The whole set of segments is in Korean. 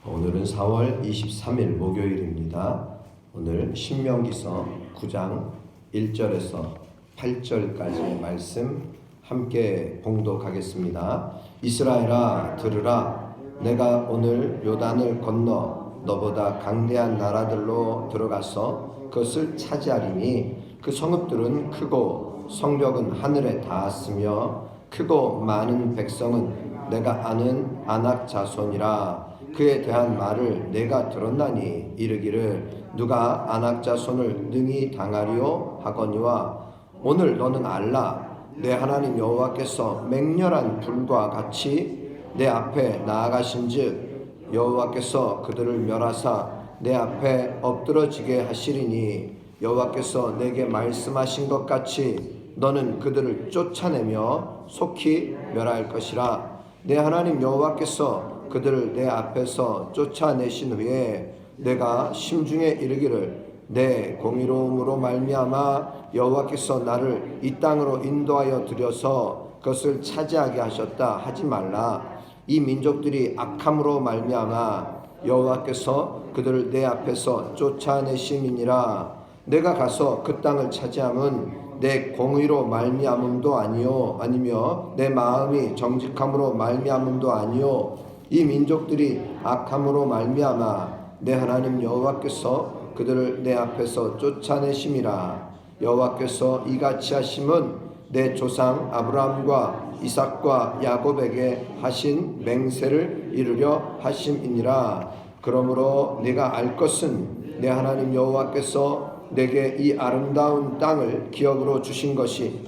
오늘은 4월 23일 목요일입니다. 오늘 신명기서 9장 1절에서 8절까지 말씀 함께 봉독하겠습니다. 이스라엘아 들으라. 내가 오늘 요단을 건너 너보다 강대한 나라들로 들어가서 그것을 차지하리니 그 성읍들은 크고 성벽은 하늘에 닿았으며 크고 많은 백성은 내가 아는 아낙 자손이라. 그에 대한 말을 내가 들었나니 이르기를 누가 아낙 자손을 능히 당하리요 하거니와 오늘 너는 알라. 내 하나님 여호와께서 맹렬한 불과 같이 내 앞에 나아가신즉 여호와께서 그들을 멸하사 내 앞에 엎드러지게 하시리니 여호와께서 내게 말씀하신 것 같이 너는 그들을 쫓아내며 속히 멸할 것이라. 내 하나님 여호와께서 그들을 내 앞에서 쫓아내신 후에 내가 심중에 이르기를 내 공의로움으로 말미암아 여호와께서 나를 이 땅으로 인도하여 들여서 그것을 차지하게 하셨다 하지 말라. 이 민족들이 악함으로 말미암아 여호와께서 그들을 내 앞에서 쫓아내심이니라. 내가 가서 그 땅을 차지함은 내 공의로 말미암음도 아니며 내 마음이 정직함으로 말미암음도 아니요 이 민족들이 악함으로 말미암아 내 하나님 여호와께서 그들을 내 앞에서 쫓아내심이라. 여호와께서 이같이 하심은 내 조상 아브라함과 이삭과 야곱에게 하신 맹세를 이루려 하심이니라. 그러므로 네가 알 것은 내 하나님 여호와께서 내게 이 아름다운 땅을 기업으로 주신 것이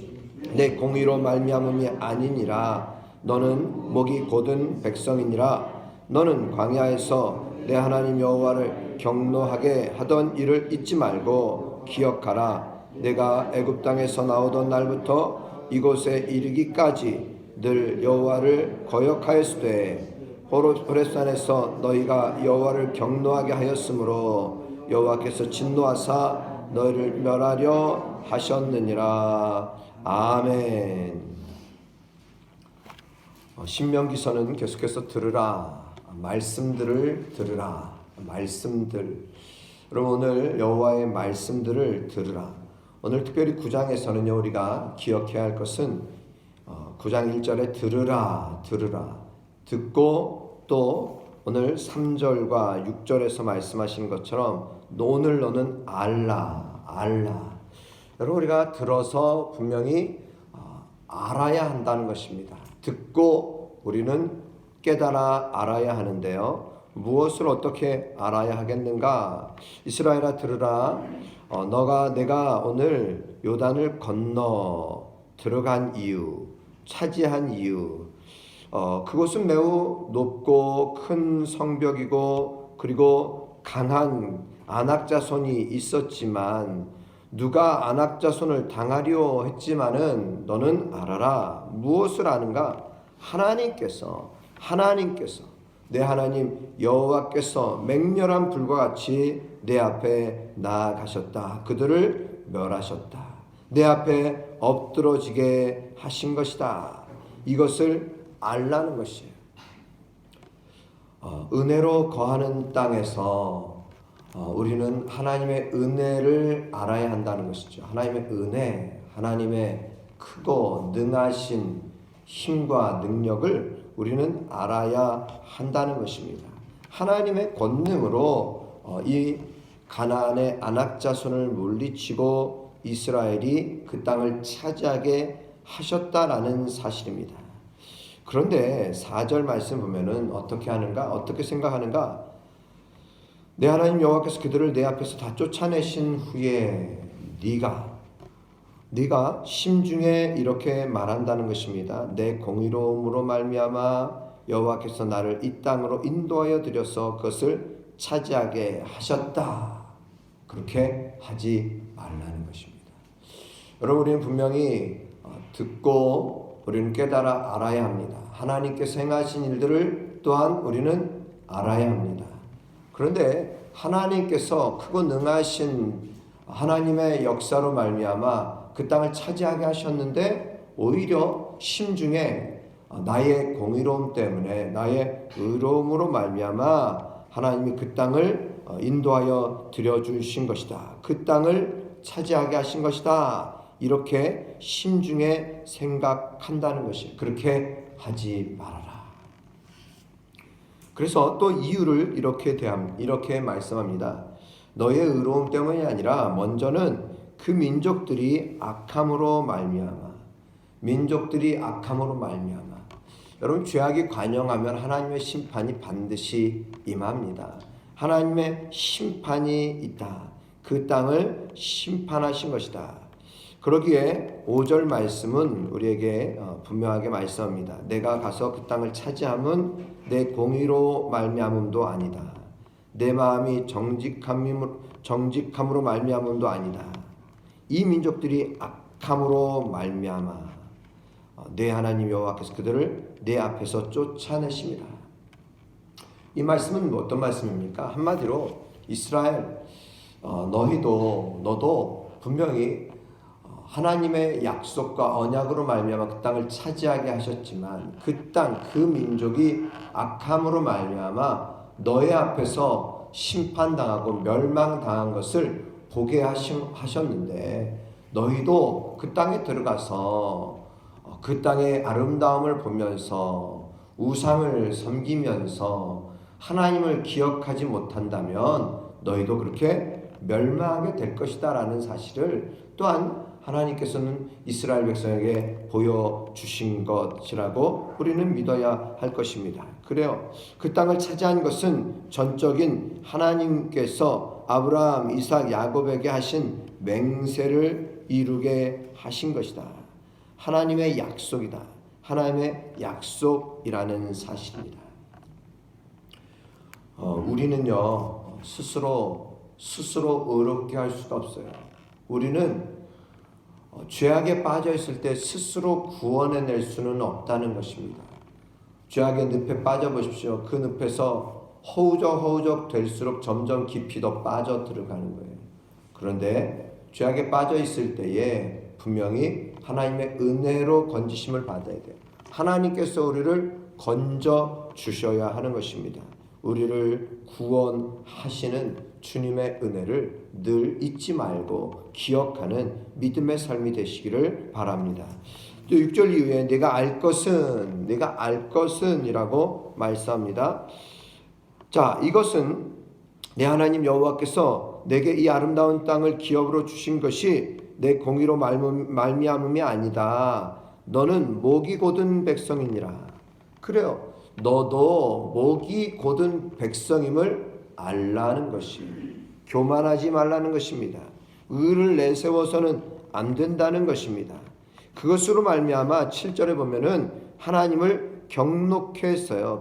내 공의로 말미암음이 아니니라. 너는 목이 곧은 백성이니라. 너는 광야에서 내 하나님 여호와를 경노하게 하던 일을 잊지 말고 기억하라. 내가 애굽 땅에서 나오던 날부터 이곳에 이르기까지 늘 여호와를 거역하였으되 호렙산에서 너희가 여호와를 경노하게 하였으므로 여호와께서 진노하사 너희를 멸하려 하셨느니라. 아멘. 신명기서는 계속해서 들으라. 말씀들을 들으라. 말씀들. 여러분 오늘 여호와의 말씀들을 들으라. 오늘 특별히 9장에서는요 우리가 기억해야 할 것은 9장 1절에 들으라 듣고 또 오늘 3절과 6절에서 말씀하신 것처럼 오늘 너는 알라. 여러분 우리가 들어서 분명히 알아야 한다는 것입니다. 듣고 우리는 깨달아 알아야 하는데요. 무엇을 어떻게 알아야 하겠는가? 이스라엘아 들으라. 내가 오늘 요단을 건너 들어간 이유, 차지한 이유, 그곳은 매우 높고 큰 성벽이고 그리고 강한 아낙 자손이 있었지만 누가 아낙 자손을 당하려 했지만은 너는 알아라. 무엇을 아는가? 하나님께서 내 하나님 여호와께서 맹렬한 불과 같이 내 앞에 나아가셨다. 그들을 멸하셨다. 내 앞에 엎드러지게 하신 것이다. 이것을 알라는 것이에요. 은혜로 거하는 땅에서 우리는 하나님의 은혜를 알아야 한다는 것이죠. 하나님의 은혜, 하나님의 크고 능하신 힘과 능력을 우리는 알아야 한다는 것입니다. 하나님의 권능으로 이 가나안의 아낙 자손을 물리치고 이스라엘이 그 땅을 차지하게 하셨다라는 사실입니다. 그런데 4절 말씀 보면은 어떻게 하는가? 어떻게 생각하는가? 내 하나님 여호와께서 그들을 내 앞에서 다 쫓아내신 후에 네가 심중에 이렇게 말한다는 것입니다. 내 공의로움으로 말미암아 여호와께서 나를 이 땅으로 인도하여 들여서 그것을 차지하게 하셨다. 그렇게 하지 말라는 것입니다. 여러분 우리는 분명히 듣고 우리는 깨달아 알아야 합니다. 하나님께서 행하신 일들을 또한 우리는 알아야 합니다. 그런데 하나님께서 크고 능하신 하나님의 역사로 말미암아 그 땅을 차지하게 하셨는데 오히려 심중에 나의 공의로움 때문에 나의 의로움으로 말미암아 하나님이 그 땅을 인도하여 드려주신 것이다. 그 땅을 차지하게 하신 것이다. 이렇게 심중에 생각한다는 것이, 그렇게 하지 말아라. 그래서 또 이유를 이렇게 말씀합니다. 너의 의로움 때문이 아니라 먼저는 그 민족들이 악함으로 말미암아. 여러분, 죄악이 관영하면 하나님의 심판이 반드시 임합니다. 하나님의 심판이 있다. 그 땅을 심판하신 것이다. 그러기에 5절 말씀은 우리에게 분명하게 말씀합니다. 내가 가서 그 땅을 차지함은 내 공의로 말미암음도 아니다. 내 마음이 정직함으로 말미암음도 아니다. 이 민족들이 악함으로 말미암아 내 하나님 여호와께서 그들을 내 앞에서 쫓아내십니다. 이 말씀은 어떤 말씀입니까? 한마디로 이스라엘, 너도 분명히 하나님의 약속과 언약으로 말미암아 그 땅을 차지하게 하셨지만 그 땅, 그 민족이 악함으로 말미암아 너의 앞에서 심판당하고 멸망당한 것을 보게 하셨는데, 너희도 그 땅에 들어가서 그 땅의 아름다움을 보면서 우상을 섬기면서 하나님을 기억하지 못한다면 너희도 그렇게 멸망하게 될 것이다 라는 사실을 또한 하나님께서는 이스라엘 백성에게 보여주신 것이라고 우리는 믿어야 할 것입니다. 그래요. 그 땅을 차지한 것은 전적인 하나님께서 아브라함, 이삭, 야곱에게 하신 맹세를 이루게 하신 것이다. 하나님의 약속이다. 하나님의 약속이라는 사실입니다. 우리는요, 스스로 의롭게 할 수가 없어요. 우리는 죄악에 빠져 있을 때 스스로 구원해낼 수는 없다는 것입니다. 죄악의 늪에 빠져 보십시오. 그 늪에서 허우적 될수록 점점 깊이 더 빠져 들어가는 거예요. 그런데 죄악에 빠져 있을 때에 분명히 하나님의 은혜로 건지심을 받아야 돼요. 하나님께서 우리를 건져 주셔야 하는 것입니다. 우리를 구원하시는 주님의 은혜를 늘 잊지 말고 기억하는 믿음의 삶이 되시기를 바랍니다. 또 6절 이후에 내가 알 것은 이라고 말씀합니다. 자, 이것은 내 하나님 여호와께서 내게 이 아름다운 땅을 기업으로 주신 것이 내 공의로 말미암음이 아니다. 너는 목이 곧은 백성이니라. 그래요. 너도 목이 곧은 백성임을 알라는 것이, 교만하지 말라는 것입니다. 의를 내세워서는 안 된다는 것입니다. 그것으로 말미암아 7절에 보면은 하나님을 경노케 했어요.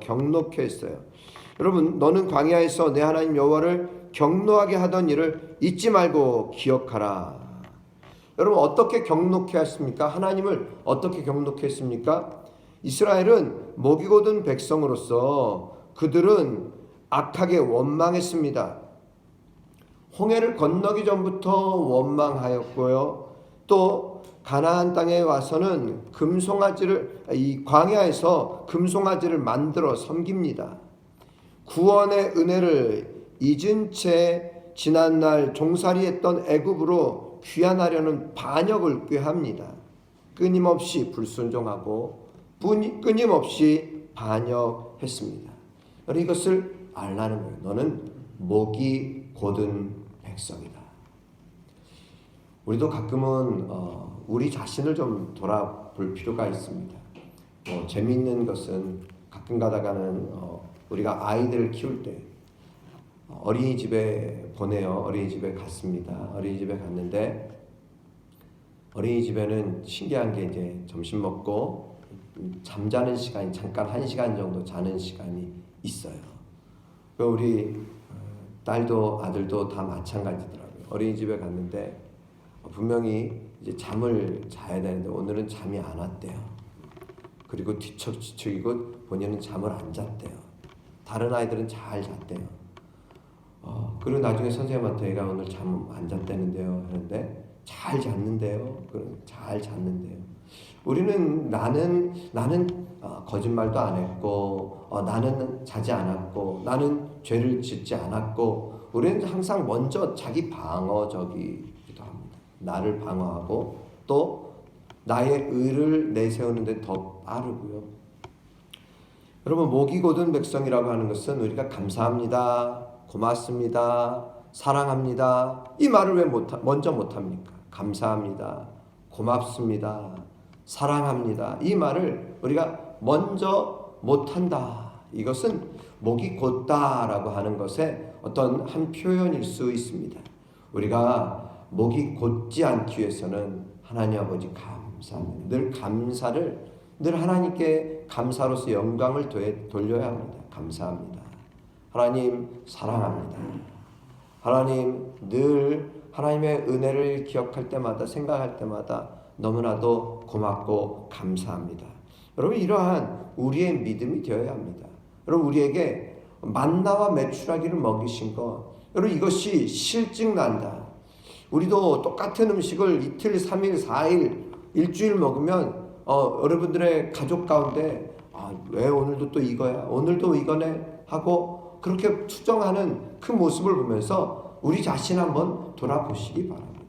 여러분, 너는 광야에서 내 하나님 여호와를 경노하게 하던 일을 잊지 말고 기억하라. 여러분, 어떻게 경노케 했습니까? 하나님을 어떻게 경노케 했습니까? 이스라엘은 목이 곧은 백성으로서 그들은 악하게 원망했습니다. 홍해를 건너기 전부터 원망하였고요. 또 가나안 땅에 와서는 이 광야에서 금송아지를 만들어 섬깁니다. 구원의 은혜를 잊은 채 지난날 종살이했던 애굽으로 귀환하려는 반역을 꾀합니다. 끊임없이 불순종하고 끊임없이 반역했습니다. 이것을 알라는 거예요. 너는 목이 곧은 백성이다. 우리도 가끔은 우리 자신을 좀 돌아볼 필요가 있습니다. 재미있는 것은 가끔 가다가는 우리가 아이들을 키울 때 어린이집에 보내요. 어린이집에 갔습니다. 어린이집에 갔는데 어린이집에는 신기한 게 이제 점심 먹고 잠자는 시간이 잠깐 1시간 정도 자는 시간이 있어요. 우리 딸도 아들도 다 마찬가지더라고요. 어린이집에 갔는데 분명히 이제 잠을 자야 되는데 오늘은 잠이 안 왔대요. 그리고 뒤척뒤척이고 본인은 잠을 안 잤대요. 다른 아이들은 잘 잤대요. 그리고 나중에 선생님한테 얘가 오늘 잠 안 잤다는데요 하는데 잘 잤는데요. 잘 잤는데요. 우리는 나는 거짓말도 안 했고 나는 자지 않았고 나는 죄를 짓지 않았고 우리는 항상 먼저 자기 방어적이기도 합니다. 나를 방어하고 또 나의 의를 내세우는 데 더 빠르고요. 여러분 목이 곧은 백성이라고 하는 것은 우리가 감사합니다, 고맙습니다, 사랑합니다 이 말을 왜 먼저 못합니까? 감사합니다, 고맙습니다, 사랑합니다 이 말을 우리가 먼저 못한다. 이것은 목이 곧다라고 하는 것의 어떤 한 표현일 수 있습니다. 우리가 목이 곧지 않기 위해서는 하나님 아버지 감사합니다. 늘 감사를 늘 하나님께 감사로서 영광을 돌려야 합니다. 감사합니다. 하나님 사랑합니다. 하나님 늘 하나님의 은혜를 기억할 때마다 생각할 때마다 너무나도 고맙고 감사합니다. 여러분 이러한 우리의 믿음이 되어야 합니다. 여러분 우리에게 만나와 메추라기를 먹이신 것 여러분 이것이 실증난다. 우리도 똑같은 음식을 이틀, 3일, 4일, 일주일 먹으면 여러분들의 가족 가운데 왜 오늘도 또 이거야? 오늘도 이거네? 하고 그렇게 투정하는 그 모습을 보면서 우리 자신 한번 돌아보시기 바랍니다.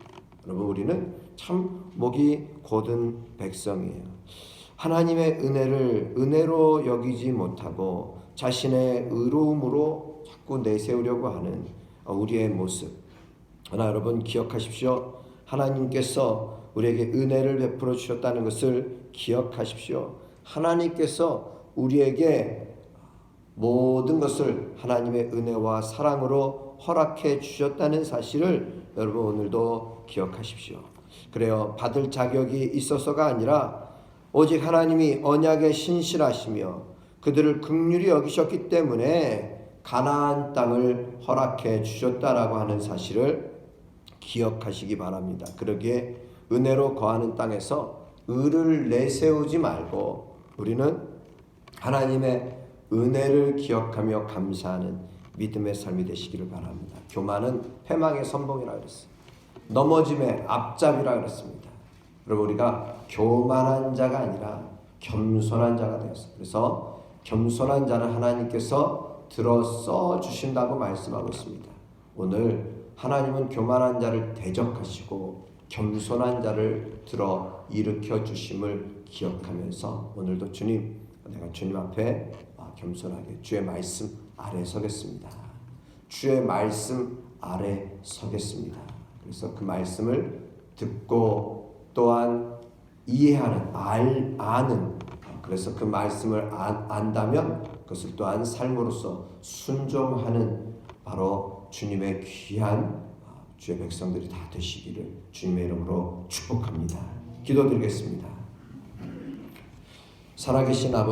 여러분 우리는 참 목이 곧은 백성이에요. 하나님의 은혜를 은혜로 여기지 못하고 자신의 의로움으로 자꾸 내세우려고 하는 우리의 모습. 그러나 여러분 기억하십시오. 하나님께서 우리에게 은혜를 베풀어 주셨다는 것을 기억하십시오. 하나님께서 우리에게 모든 것을 하나님의 은혜와 사랑으로 허락해 주셨다는 사실을 여러분 오늘도 기억하십시오. 그래요. 받을 자격이 있어서가 아니라 오직 하나님이 언약에 신실하시며 그들을 긍휼히 여기셨기 때문에 가나안 땅을 허락해 주셨다라고 하는 사실을 기억하시기 바랍니다. 그러기에 은혜로 거하는 땅에서 의를 내세우지 말고 우리는 하나님의 은혜를 기억하며 감사하는 믿음의 삶이 되시기를 바랍니다. 교만은 패망의 선봉이라고 그랬어요. 넘어짐의 앞잡이라고 그랬습니다. 여러분 우리가 교만한 자가 아니라 겸손한 자가 되었어요. 그래서 겸손한 자는 하나님께서 들어 써 주신다고 말씀하고 있습니다. 오늘 하나님은 교만한 자를 대적하시고 겸손한 자를 들어 일으켜 주심을 기억하면서 오늘도 주님, 내가 주님 앞에 겸손하게 주의 말씀 아래 서겠습니다. 주의 말씀 아래 서겠습니다. 그래서 그 말씀을 듣고 또한 이해하는, 아는, 그래서 그 말씀을 안다면 그것을 또한 삶으로서 순종하는 바로 주님의 귀한 주의 백성들이 다 되시기를 주님의 이름으로 축복합니다. 기도드리겠습니다. 살아계신 아버지